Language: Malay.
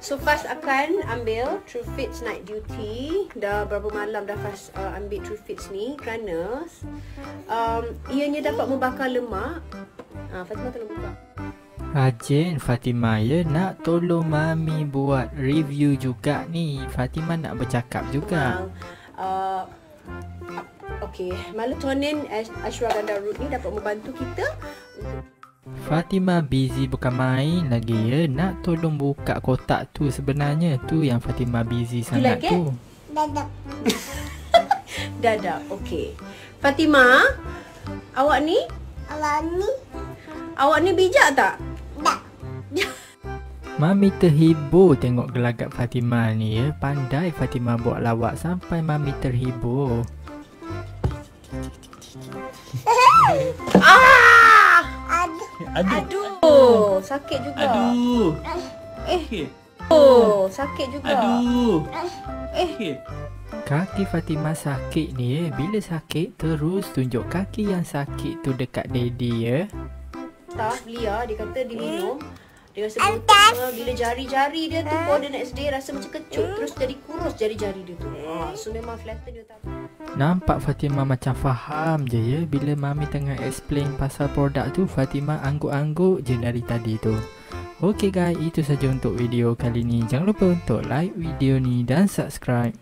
So Faz akan ambil True Fits Night Duty. Dah berapa malam dah Faz ambil True Fits ni kerana ianya dapat membakar lemak. Fatimah tolong buka. Rajin Fatimah ya, nak tolong Mami buat review juga ni. Fatimah nak bercakap juga. Okey, melatonin ashwagandha root ni dapat membantu kita untuk Fatimah busy bukan main lagi ya. Nak tolong buka kotak tu sebenarnya. Tu yang Fatimah busy sangat tu. Dadah. Okey. Fatimah, awak ni bijak tak? Tak. Mami terhibur tengok gelagat Fatimah ni ya. Pandai Fatimah buat lawak sampai Mami terhibur. Aduh, sakit juga. Sakit juga. Kaki Fatimah sakit ni ya. Bila sakit terus tunjuk kaki yang sakit tu dekat daddy ya. Tak, Lia dia kata dia minum. Dia rasa botol bila jari-jari dia tu for the next day rasa macam kecut, terus jadi kurus jari-jari dia tu. So memang flatten dia tak. Nampak Fatimah macam faham je ya. Bila Mami tengah explain pasal produk tu, Fatimah angguk-angguk je dari tadi tu. Ok guys, itu saja untuk video kali ni. Jangan lupa untuk like video ni dan subscribe.